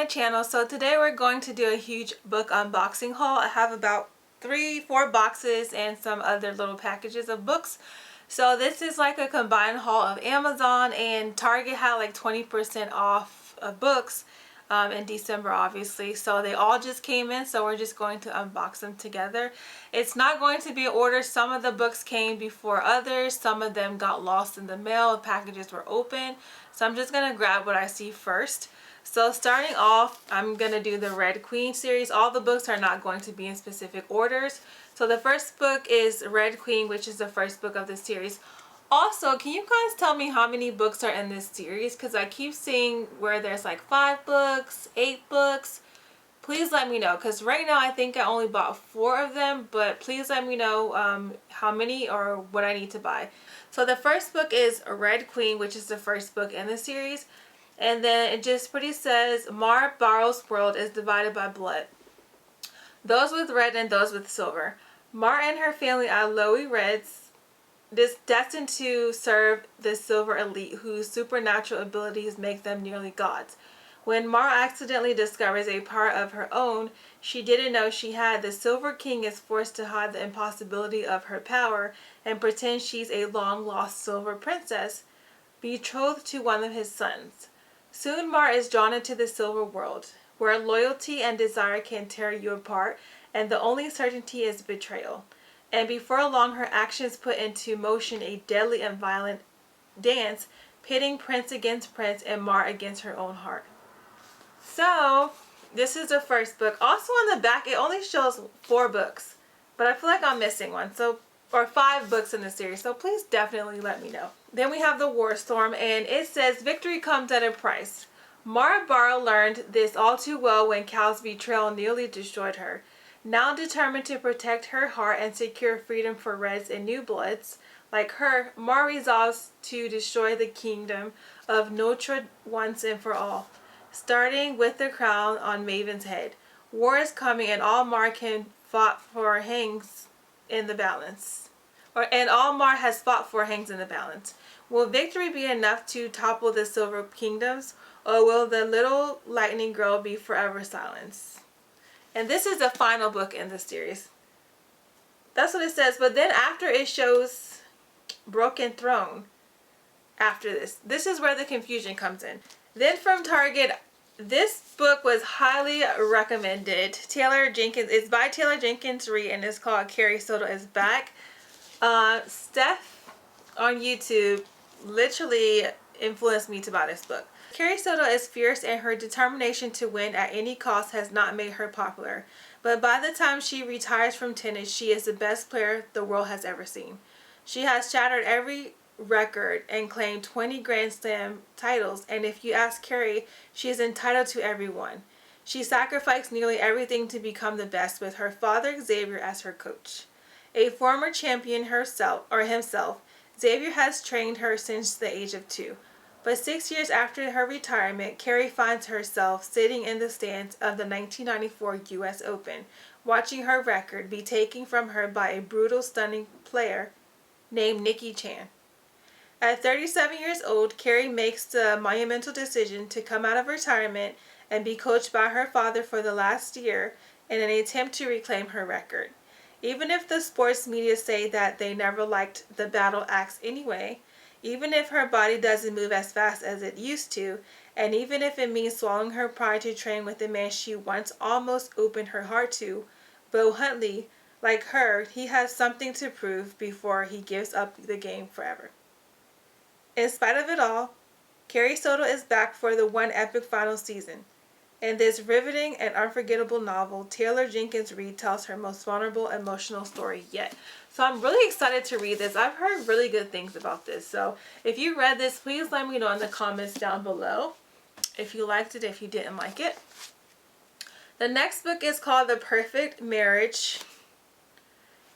my channel. So today we're going to do a huge book unboxing haul. I have about 3-4 boxes and some other little packages of books. So this is like a combined haul of Amazon, and Target had like 20% off of books in December, obviously. So they all just came in, so we're just going to unbox them together. It's not going to be an order. Some of the books came before others. Some of them got lost in the mail. Packages were open. So I'm just going to grab what I see first. So starting off, I'm going to do the Red Queen series. All the books are not going to be in specific orders. So the first book is Red Queen, which is the first book of the series. Also, can you guys tell me how many books are in this series? Because I keep seeing where there's like 5 books, 8 books. Please let me know, because right now I think I only bought 4 of them, but please let me know how many or what I need to buy. So the first book is Red Queen, which is the first book in the series. And then it just pretty says, Mar Barrow's world is divided by blood. Those with red and those with silver. Mar and her family are Lowy Reds, destined to serve the silver elite, whose supernatural abilities make them nearly gods. When Mar accidentally discovers a power of her own she didn't know she had, the Silver King is forced to hide the impossibility of her power and pretend she's a long-lost silver princess, betrothed to one of his sons. Soon Mar is drawn into the silver world, where loyalty and desire can tear you apart, and the only certainty is betrayal. And before long, her actions put into motion a deadly and violent dance, pitting prince against prince and Mar against her own heart. So, this is the first book. Also on the back, it only shows 4 books, but I feel like I'm missing one. Or 5 books in the series, so please definitely let me know. Then we have the War Storm, and it says, victory comes at a price. Mara Barrow learned this all too well when Cal's betrayal nearly destroyed her. Now determined to protect her heart and secure freedom for Reds and New Bloods like her, Mar resolves to destroy the kingdom of Notre once and for all, starting with the crown on Maven's head. War is coming, and all Mar can fought for hangs in the balance. And all Mar has fought for hangs in the balance. Will victory be enough to topple the Silver Kingdoms, or will the little lightning girl be forever silenced? And this is the final book in the series. That's what it says. But then after it shows Broken Throne. After this. This is where the confusion comes in. Then from Target, this book was highly recommended. Taylor Jenkins. It's by Taylor Jenkins Reid, and it's called Carrie Soto is Back. Steph on YouTube literally influenced me to buy this book. Carrie Soto is fierce, and her determination to win at any cost has not made her popular. But by the time she retires from tennis, she is the best player the world has ever seen. She has shattered every record and claimed 20 Grand Slam titles, and if you ask Carrie, she is entitled to every one. She sacrificed nearly everything to become the best, with her father Xavier as her coach. A former champion himself, Xavier has trained her since the age of 2. But 6 years after her retirement, Carrie finds herself sitting in the stands of the 1994 U.S. Open, watching her record be taken from her by a brutal, stunning player named Nikki Chan. At 37 years old, Carrie makes the monumental decision to come out of retirement and be coached by her father for the last year in an attempt to reclaim her record. Even if the sports media say that they never liked the battle axe anyway, even if her body doesn't move as fast as it used to, and even if it means swallowing her pride to train with the man she once almost opened her heart to, Bo Huntley, like her, he has something to prove before he gives up the game forever. In spite of it all, Carrie Soto is back for the one epic final season. In this riveting and unforgettable novel, Taylor Jenkins Reid tells her most vulnerable, emotional story yet. So I'm really excited to read this. I've heard really good things about this. So if you read this, please let me know in the comments down below if you liked it, if you didn't like it. The next book is called The Perfect Marriage.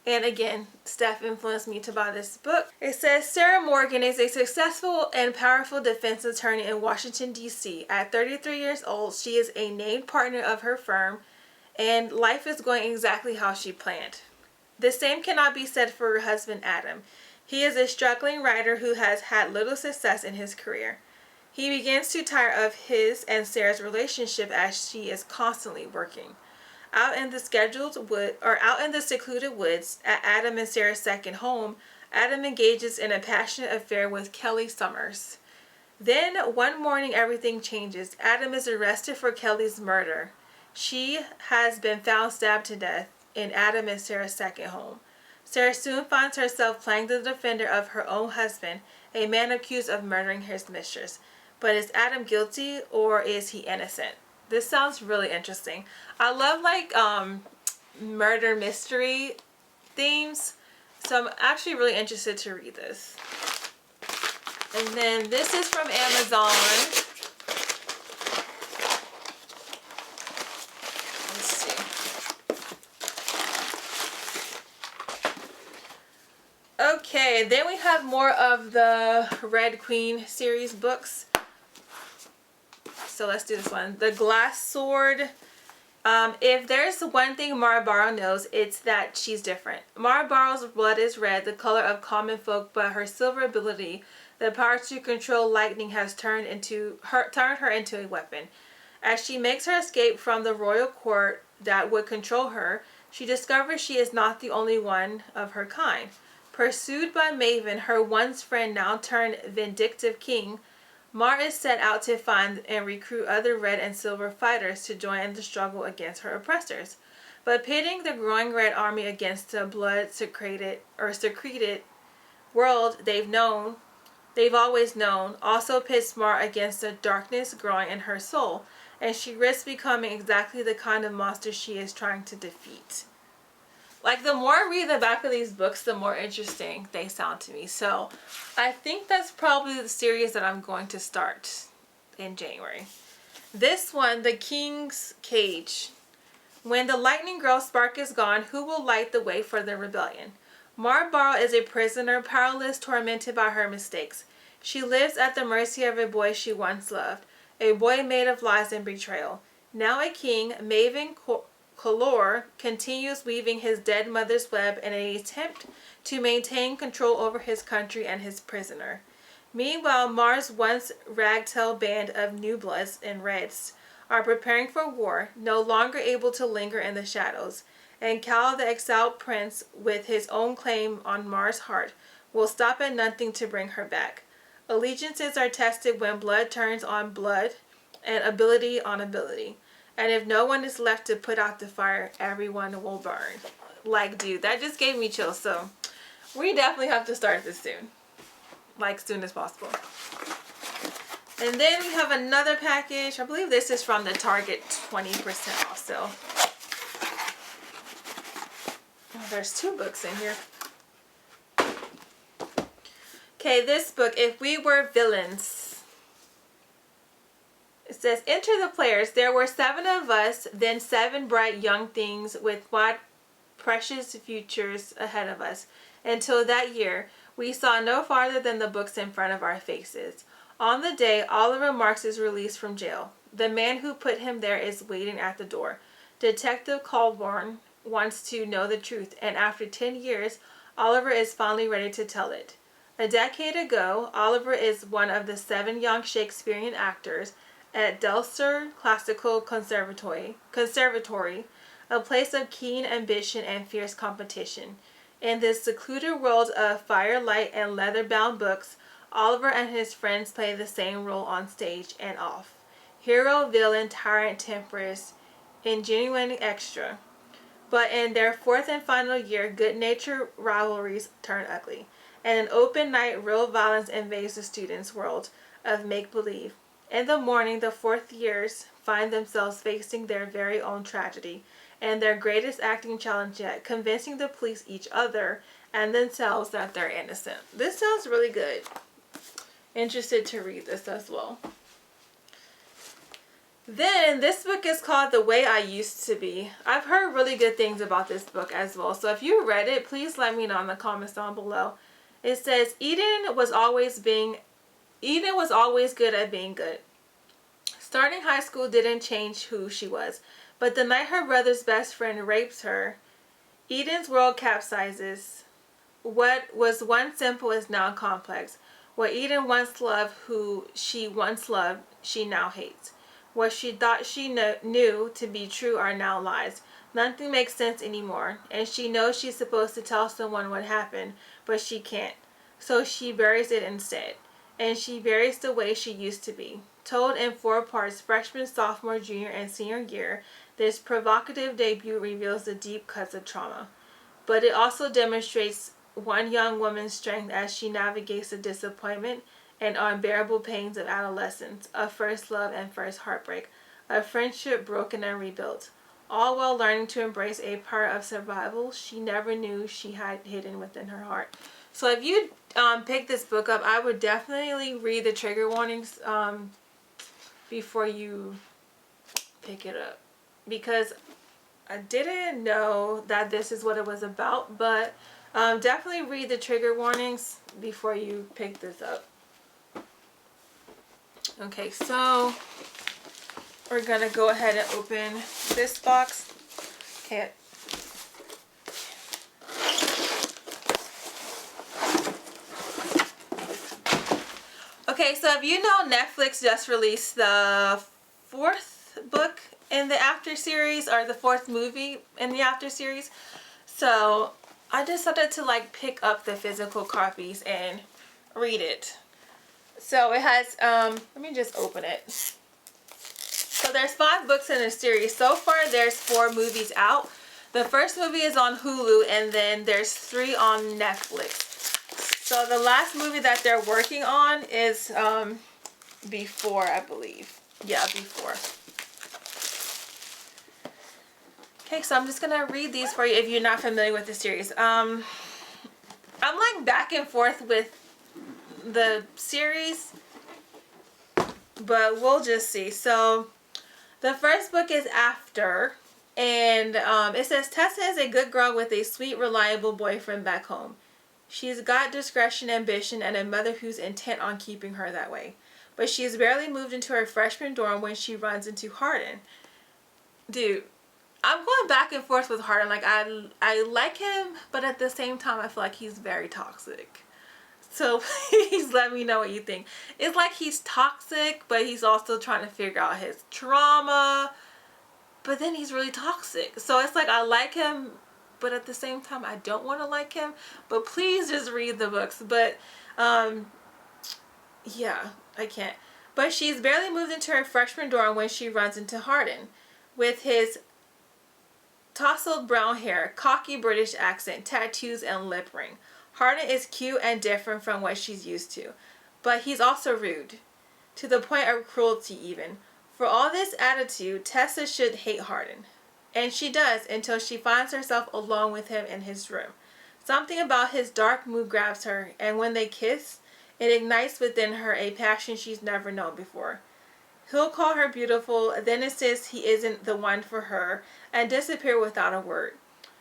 And again, Steph influenced me to buy this book. It says, Sarah Morgan is a successful and powerful defense attorney in Washington, D.C. At 33 years old, she is a named partner of her firm, and life is going exactly how she planned. The same cannot be said for her husband, Adam. He is a struggling writer who has had little success in his career. He begins to tire of his and Sarah's relationship as she is constantly working. Out in the secluded woods at Adam and Sarah's second home, Adam engages in a passionate affair with Kelly Summers. Then one morning everything changes. Adam is arrested for Kelly's murder. She has been found stabbed to death in Adam and Sarah's second home. Sarah soon finds herself playing the defender of her own husband, a man accused of murdering his mistress. But is Adam guilty or is he innocent? This sounds really interesting. I love murder mystery themes, so I'm actually really interested to read this. And then this is from Amazon. Let's see. Okay, then we have more of the Red Queen series books. So let's do this one. The Glass Sword. If there's one thing Mara Barrow knows, it's that she's different. Mara Barrow's blood is red, the color of common folk, but her silver ability, the power to control lightning, has turned her into a weapon. As she makes her escape from the royal court that would control her, she discovers she is not the only one of her kind. Pursued by Maven, her once friend now turned vindictive king, Mar is set out to find and recruit other red and silver fighters to join in the struggle against her oppressors. But pitting the growing red army against the blood secreted world they've always known, also pits Mar against the darkness growing in her soul, and she risks becoming exactly the kind of monster she is trying to defeat. Like, the more I read the back of these books, the more interesting they sound to me. So I think that's probably the series that I'm going to start in January. This one, The King's Cage. When the lightning girl spark is gone, who will light the way for the rebellion? Mara Barrow is a prisoner, powerless, tormented by her mistakes. She lives at the mercy of a boy she once loved, a boy made of lies and betrayal. Now a king, Maven Color, continues weaving his dead mother's web in an attempt to maintain control over his country and his prisoner. Meanwhile, Mar's once ragtag band of New Bloods and Reds are preparing for war, no longer able to linger in the shadows, and Cal, the exiled prince, with his own claim on Mar's heart, will stop at nothing to bring her back. Allegiances are tested when blood turns on blood and ability on ability. And if no one is left to put out the fire, everyone will burn. Like, dude, that just gave me chills. So we definitely have to start this soon. Like, soon as possible. And then we have another package. I believe this is from the Target 20% off sale. Oh, there's 2 books in here. Okay, this book, If We Were Villains. It says, enter the players. There were 7 of us, then 7 bright young things with what precious futures ahead of us. Until that year, we saw no farther than the books in front of our faces. On the day Oliver Marks is released from jail, the man who put him there is waiting at the door. Detective Colborne wants to know the truth, and after 10 years, Oliver is finally ready to tell it. A decade ago, Oliver is one of the 7 young Shakespearean actors at Delsar Classical Conservatory, a place of keen ambition and fierce competition. In this secluded world of firelight and leather-bound books, Oliver and his friends play the same role on stage and off. Hero, villain, tyrant, temperance, ingenuine extra. But in their 4th and final year, good-natured rivalries turn ugly, and an open night, real violence invades the students' world of make-believe. In the morning, the 4th years find themselves facing their very own tragedy and their greatest acting challenge yet, convincing the police, each other, and themselves that they're innocent. This sounds really good. Interested to read this as well. Then, this book is called The Way I Used to Be. I've heard really good things about this book as well, so if you read it, please let me know in the comments down below. It says, Eden was always good at being good. Starting high school didn't change who she was, but the night her brother's best friend rapes her, Eden's world capsizes. What was once simple is now complex. What Eden once loved, who she once loved, she now hates. What she thought she knew to be true are now lies. Nothing makes sense anymore, and she knows she's supposed to tell someone what happened, but she can't. So she buries it instead. And she buries the way she used to be. Told in 4 parts, freshman, sophomore, junior, and senior year, this provocative debut reveals the deep cuts of trauma. But it also demonstrates one young woman's strength as she navigates the disappointment and unbearable pains of adolescence, of first love and first heartbreak, of friendship broken and rebuilt, all while learning to embrace a part of survival she never knew she had hidden within her heart. So if you pick this book up, I would definitely read the trigger warnings before you pick it up, because I didn't know that this is what it was about, but definitely read the trigger warnings before you pick this up. Okay, so we're gonna go ahead and open this box. Okay. Okay, so if you know, Netflix just released the 4th book in the After series, or the 4th movie in the After series. So I decided to like pick up the physical copies and read it. So it has, let me just open it. So there's 5 books in the series. So far there's 4 movies out. The first movie is on Hulu, and then there's 3 on Netflix. So the last movie that they're working on is Before, I believe. Yeah, Before. Okay, so I'm just gonna read these for you if you're not familiar with the series. I'm like back and forth with the series, but we'll just see. So the first book is After, and it says Tessa is a good girl with a sweet, reliable boyfriend back home. She's got discretion, ambition, and a mother who's intent on keeping her that way. But she's barely moved into her freshman dorm when she runs into Hardin. Dude, I'm going back and forth with Hardin. Like, I like him, but at the same time, I feel like he's very toxic. So please let me know what you think. It's like he's toxic, but he's also trying to figure out his trauma. But then he's really toxic. So it's like I like him, but at the same time I don't want to like him. But please just read the books. But yeah, I can't. But she's barely moved into her freshman dorm when she runs into Hardin. With his tousled brown hair, cocky British accent, tattoos, and lip ring. Hardin is cute and different from what she's used to. But he's also rude. To the point of cruelty even. For all this attitude, Tessa should hate Hardin. And she does, until she finds herself alone with him in his room. Something about his dark mood grabs her, and when they kiss, it ignites within her a passion she's never known before. He'll call her beautiful, then insist he isn't the one for her, and disappear without a word.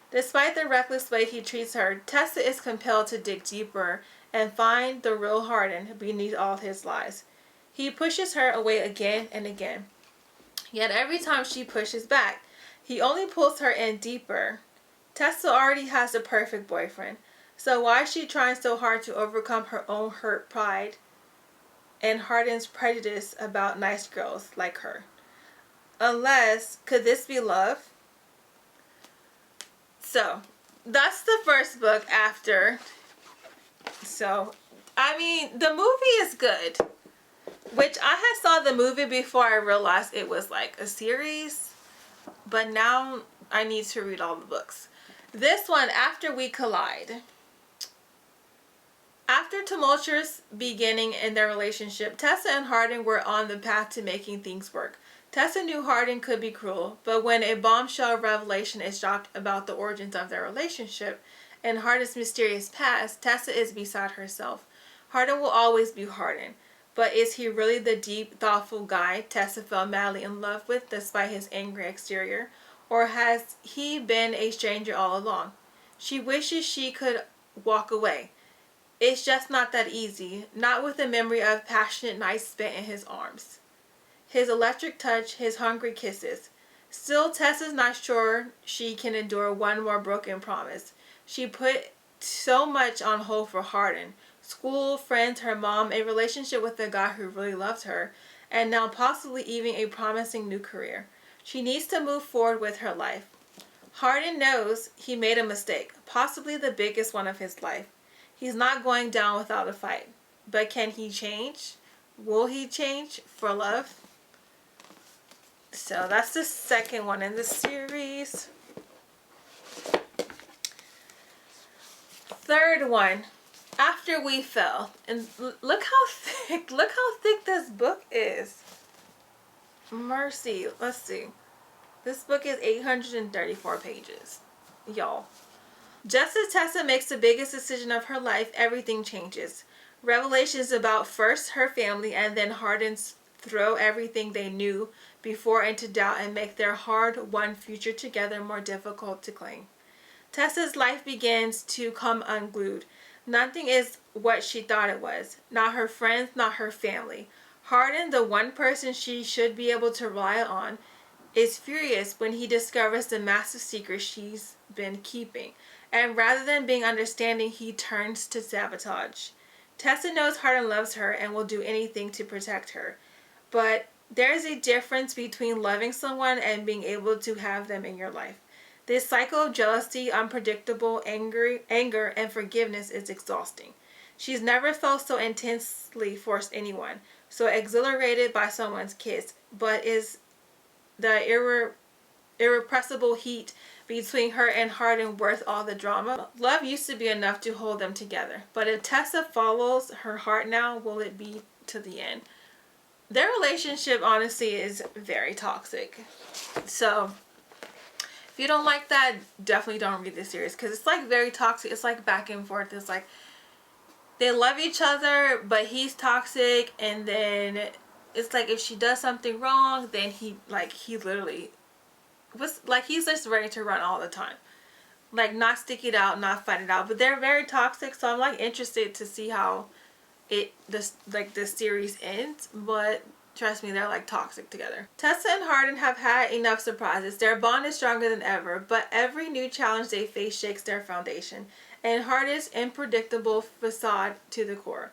Despite the reckless way he treats her, Tessa is compelled to dig deeper and find the real Hardin beneath all his lies. He pushes her away again and again. Yet every time she pushes back, he only pulls her in deeper. Tessa already has the perfect boyfriend, so why is she trying so hard to overcome her own hurt pride and Hardin's prejudice about nice girls like her? Unless, could this be love? So, that's the first book, After. So, I mean, the movie is good. Which I had saw the movie before I realized it was like a series. But now I need to read all the books. This one, After We Collide. After tumultuous beginning in their relationship, Tessa and Hardin were on the path to making things work. Tessa knew Hardin could be cruel, but when a bombshell revelation is dropped about the origins of their relationship and Hardin's mysterious past, Tessa is beside herself. Hardin will always be Hardin, but is he really the deep, thoughtful guy Tessa fell madly in love with despite his angry exterior? Or has he been a stranger all along? She wishes she could walk away. It's just not that easy, not with the memory of passionate nights spent in his arms. His electric touch, his hungry kisses. Still, Tessa's not sure she can endure one more broken promise. She put so much on hold for Hardin, school, friends, her mom, a relationship with a guy who really loved her, and now possibly even a promising new career. She needs to move forward with her life. Hardin knows he made a mistake, possibly the biggest one of his life. He's not going down without a fight. But can he change? Will he change for love? So that's the second one in the series. Third one, After We Fell. And look how thick this book is. Mercy. Let's see. This book is 834 pages. Y'all. Just as Tessa makes the biggest decision of her life, everything changes. Revelations about first her family and then Hardin's throw everything they knew before into doubt and make their hard-won future together more difficult to claim. Tessa's life begins to come unglued. Nothing is what she thought it was. Not her friends, not her family. Hardin, the one person she should be able to rely on, is furious when he discovers the massive secret she's been keeping. And rather than being understanding, he turns to sabotage. Tessa knows Hardin loves her and will do anything to protect her. But there's a difference between loving someone and being able to have them in your life. This cycle of jealousy, unpredictable anger, and forgiveness is exhausting. She's never felt so intensely for anyone, so exhilarated by someone's kiss, but is the irrepressible heat between her and Hardin worth all the drama? Love used to be enough to hold them together, but if Tessa follows her heart now, will it be to the end? Their relationship, honestly, is very toxic. So if you don't like that, definitely don't read this series, because it's like very toxic. It's like back and forth. It's like they love each other, but he's toxic, and then it's like if she does something wrong, then he literally was like, he's just ready to run all the time, like not stick it out, not fight it out. But they're very toxic, so I'm like interested to see how this series ends. But trust me, they're like toxic together. Tessa and Hardin have had enough surprises. Their bond is stronger than ever, but every new challenge they face shakes their foundation and Hardin's unpredictable facade to the core.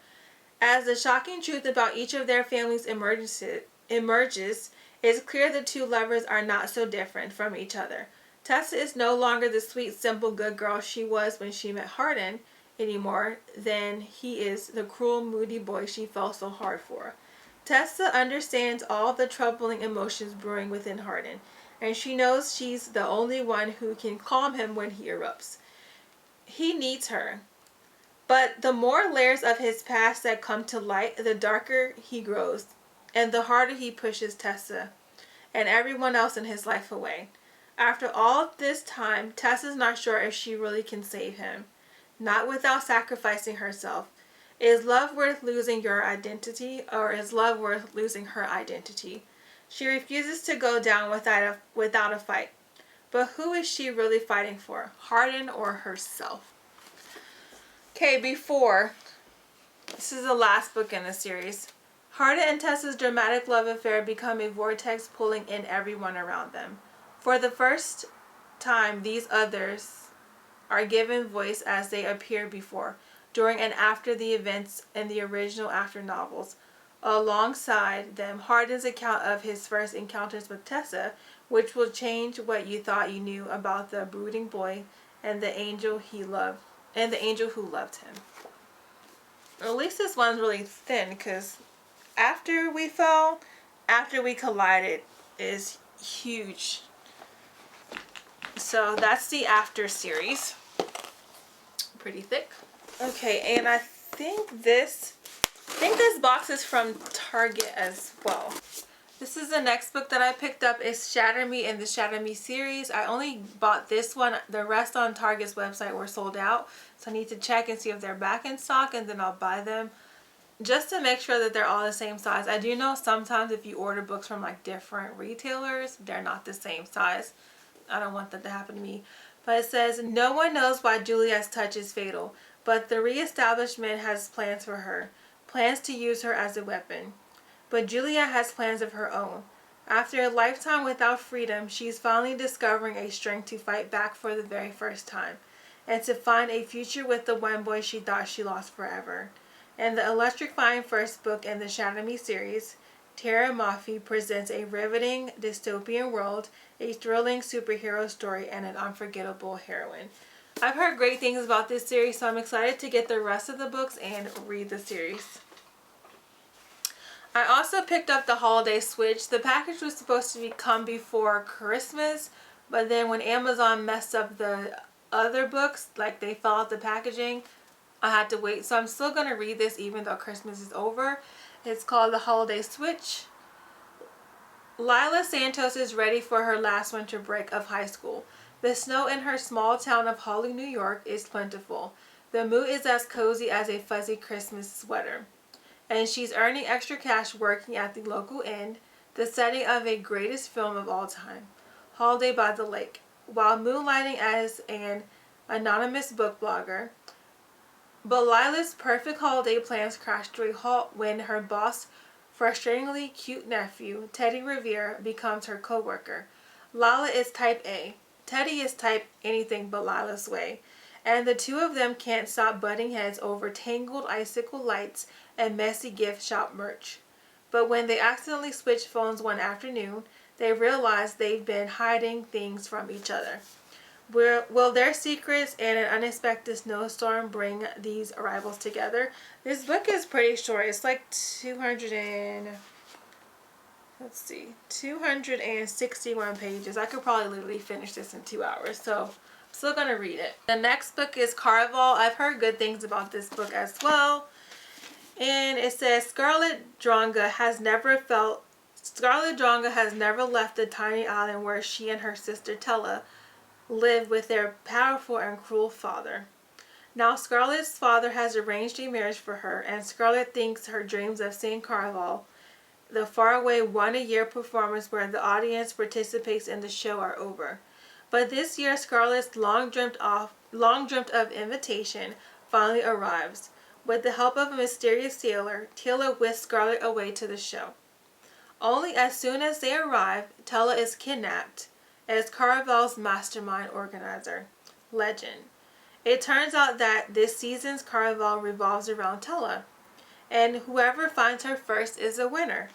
As the shocking truth about each of their families emerges, it's clear the two lovers are not so different from each other. Tessa is no longer the sweet, simple, good girl she was when she met Hardin anymore, than he is the cruel, moody boy she fell so hard for. Tessa understands all the troubling emotions brewing within Hardin, and she knows she's the only one who can calm him when he erupts. He needs her. But the more layers of his past that come to light, the darker he grows, and the harder he pushes Tessa and everyone else in his life away. After all this time, Tessa's not sure if she really can save him. Not without sacrificing herself. Is love worth losing your identity, or is love worth losing her identity? She refuses to go down without a fight. But who is she really fighting for? Hardin or herself? Okay, this is the last book in the series. Hardin and Tessa's dramatic love affair become a vortex pulling in everyone around them. For the first time, these others are given voice as they appear before, during and after the events in the original After novels. Alongside them, Hardin's account of his first encounters with Tessa, which will change what you thought you knew about the brooding boy and the angel who loved him. At least this one's really thin, because After We Collided is huge. So that's the After series. Pretty thick. Okay, and I think this box is from Target as well. This is the next book that I picked up. Is Shatter Me in the Shatter Me series. I only bought this one. The rest on Target's website were sold out. So I need to check and see if they're back in stock, and then I'll buy them just to make sure that they're all the same size. I do know sometimes if you order books from like different retailers, they're not the same size. I don't want that to happen to me. But it says, no one knows why Juliet's touch is fatal, but the reestablishment has plans for her. Plans to use her as a weapon. But Juliet has plans of her own. After a lifetime without freedom, she's finally discovering a strength to fight back for the very first time, and to find a future with the one boy she thought she lost forever. In the electrifying first book in the Shadow Me series, Tara Mafi presents a riveting dystopian world, a thrilling superhero story, and an unforgettable heroine. I've heard great things about this series, so I'm excited to get the rest of the books and read the series. I also picked up the Holiday Switch. The package was supposed to come before Christmas, but then when Amazon messed up the other books, like they fell out the packaging, I had to wait. So I'm still going to read this even though Christmas is over. It's called The Holiday Switch. Lila Santos is ready for her last winter break of high school. The snow in her small town of Hawley, New York is plentiful. The mood is as cozy as a fuzzy Christmas sweater. And she's earning extra cash working at the local inn, the setting of a greatest film of all time, Holiday by the Lake, while moonlighting as an anonymous book blogger. But Lila's perfect holiday plans crash to a halt when her boss, frustratingly cute nephew, Teddy Revere, becomes her co-worker. Lila is type A. Teddy is type anything but Lila's way. And the two of them can't stop butting heads over tangled icicle lights and messy gift shop merch. But when they accidentally switch phones one afternoon, they realize they've been hiding things from each other. Will their secrets and an unexpected snowstorm bring these rivals together? This book is pretty short. It's like 261 pages. I could probably literally finish this in 2 hours. So I'm still going to read it. The next book is Caraval. I've heard good things about this book as well. And it says Scarlet Dronga has never left the tiny island where she and her sister Tella live with their powerful and cruel father. Now Scarlet's father has arranged a marriage for her, and Scarlet thinks her dreams of seeing Caraval, the faraway one-a-year performance where the audience participates in the show, are over. But this year Scarlet's long dreamt of invitation finally arrives. With the help of a mysterious sailor, Tella whisks Scarlet away to the show. Only as soon as they arrive, Tella is kidnapped as Caraval's mastermind organizer. Legend. It turns out that this season's Caraval revolves around Tella, and whoever finds her first is a winner.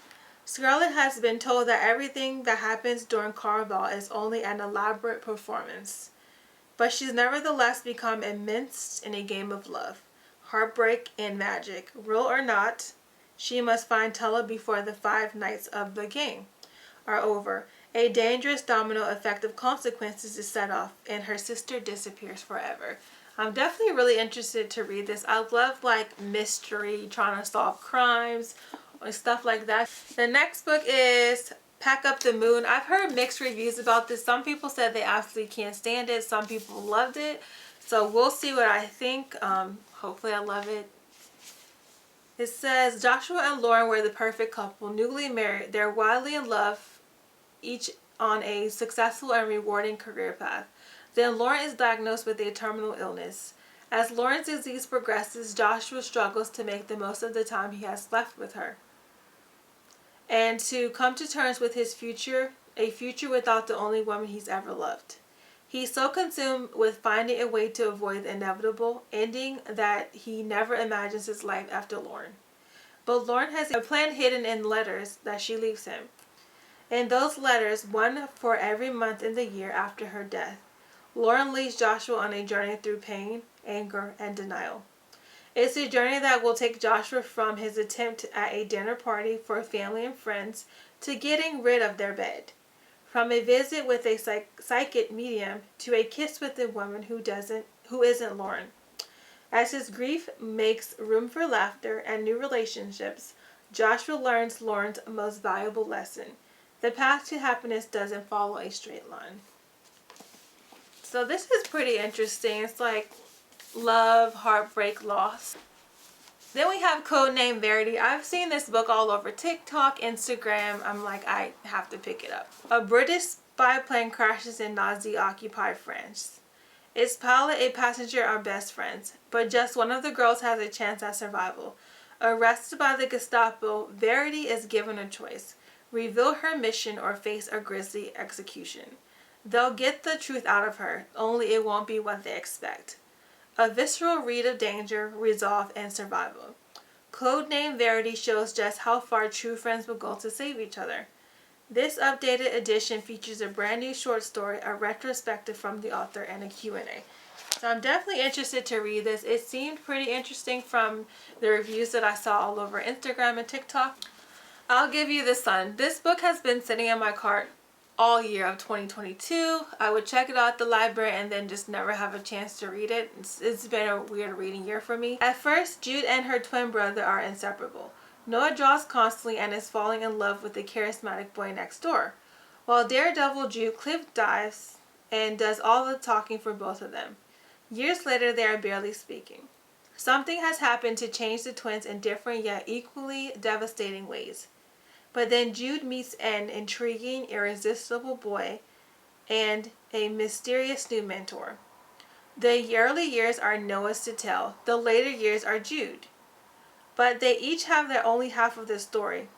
Scarlet has been told that everything that happens during Caraval is only an elaborate performance, but she's nevertheless become immersed in a game of love, heartbreak, and magic. Real or not, she must find Tella before the 5 nights of the game are over. A dangerous domino effect of consequences is set off, and her sister disappears forever. I'm definitely really interested to read this. I love like mystery, trying to solve crimes, or stuff like that. The next book is Pack Up the Moon. I've heard mixed reviews about this. Some people said they absolutely can't stand it. Some people loved it. So we'll see what I think. Hopefully I love it. It says Joshua and Lauren were the perfect couple, newly married. They're wildly in love, each on a successful and rewarding career path. Then Lauren is diagnosed with a terminal illness. As Lauren's disease progresses, Joshua struggles to make the most of the time he has left with her, and to come to terms with his future, a future without the only woman he's ever loved. He's so consumed with finding a way to avoid the inevitable ending that he never imagines his life after Lauren. But Lauren has a plan hidden in letters that she leaves him. In those letters, one for every month in the year after her death, Lauren leads Joshua on a journey through pain, anger, and denial. It's a journey that will take Joshua from his attempt at a dinner party for family and friends to getting rid of their bed. From a visit with a psychic medium to a kiss with a woman who isn't Lauren. As his grief makes room for laughter and new relationships, Joshua learns Lauren's most valuable lesson. The path to happiness doesn't follow a straight line. So this is pretty interesting. It's like love, heartbreak, loss. Then we have Codename Verity. I've seen this book all over TikTok, Instagram. I'm like, I have to pick it up. A British spy plane crashes in Nazi-occupied France. Its pilot and passenger are best friends, but just one of the girls has a chance at survival. Arrested by the Gestapo, Verity is given a choice: reveal her mission or face a grisly execution. They'll get the truth out of her, only it won't be what they expect. A visceral read of danger, resolve, and survival. Codename Verity shows just how far true friends will go to save each other. This updated edition features a brand new short story, a retrospective from the author, and a Q&A. So I'm definitely interested to read this. It seemed pretty interesting from the reviews that I saw all over Instagram and TikTok. I'll Give You the Sun. This book has been sitting in my cart all year of 2022. I would check it out at the library and then just never have a chance to read it. It's been a weird reading year for me. At first, Jude and her twin brother are inseparable. Noah draws constantly and is falling in love with the charismatic boy next door, while daredevil Jude cliff dives and does all the talking for both of them. Years later, they are barely speaking. Something has happened to change the twins in different yet equally devastating ways. But then Jude meets an intriguing, irresistible boy and a mysterious new mentor. The early years are Noah's to tell. The later years are Jude. But they each have their only half of the story.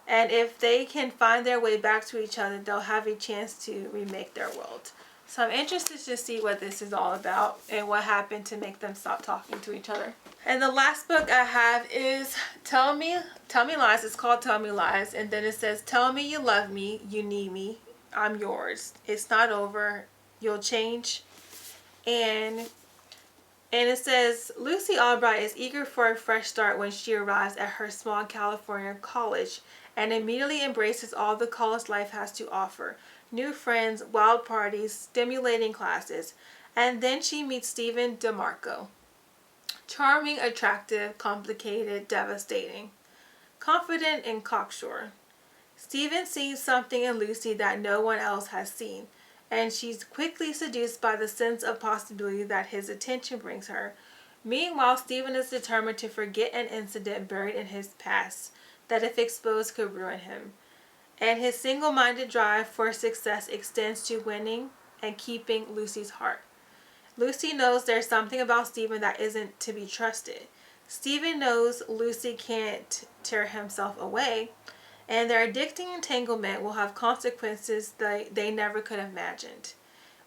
And if they can find their way back to each other, they'll have a chance to remake their world. So I'm interested to see what this is all about and what happened to make them stop talking to each other. And the last book I have is Tell Me Lies. It's called Tell Me Lies. And then it says, tell me you love me, you need me, I'm yours. It's not over, you'll change. And it says, Lucy Albright is eager for a fresh start when she arrives at her small California college and immediately embraces all the college life has to offer. New friends, wild parties, stimulating classes. And then she meets Stephen DeMarco. Charming, attractive, complicated, devastating. Confident and cocksure. Stephen sees something in Lucy that no one else has seen, and she's quickly seduced by the sense of possibility that his attention brings her. Meanwhile, Stephen is determined to forget an incident buried in his past that, if exposed, could ruin him. And his single-minded drive for success extends to winning and keeping Lucy's heart. Lucy knows there's something about Stephen that isn't to be trusted. Stephen knows Lucy can't tear himself away, and their addicting entanglement will have consequences they never could have imagined.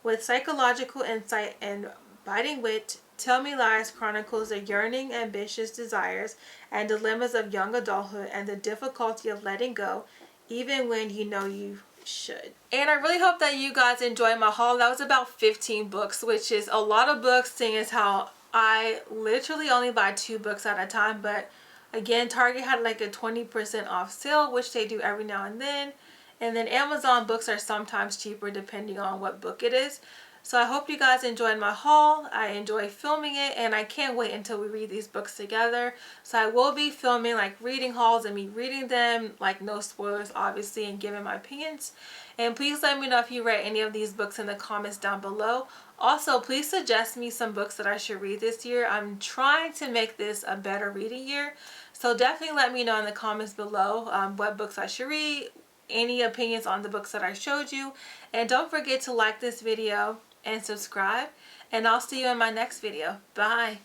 With psychological insight and biting wit, Tell Me Lies chronicles the yearning, ambitious desires, and dilemmas of young adulthood and the difficulty of letting go, even when you know you should. And I really hope that you guys enjoyed my haul. That was about 15 books, which is a lot of books, seeing as how I literally only buy 2 books at a time. But again, Target had like a 20% off sale, which they do every now and then. And then Amazon books are sometimes cheaper depending on what book it is. So I hope you guys enjoyed my haul. I enjoy filming it, and I can't wait until we read these books together. So I will be filming like reading hauls and me reading them, like no spoilers obviously, and giving my opinions. And please let me know if you read any of these books in the comments down below. Also, please suggest me some books that I should read this year. I'm trying to make this a better reading year. So definitely let me know in the comments below what books I should read, any opinions on the books that I showed you. And don't forget to like this video and subscribe, and I'll see you in my next video. Bye.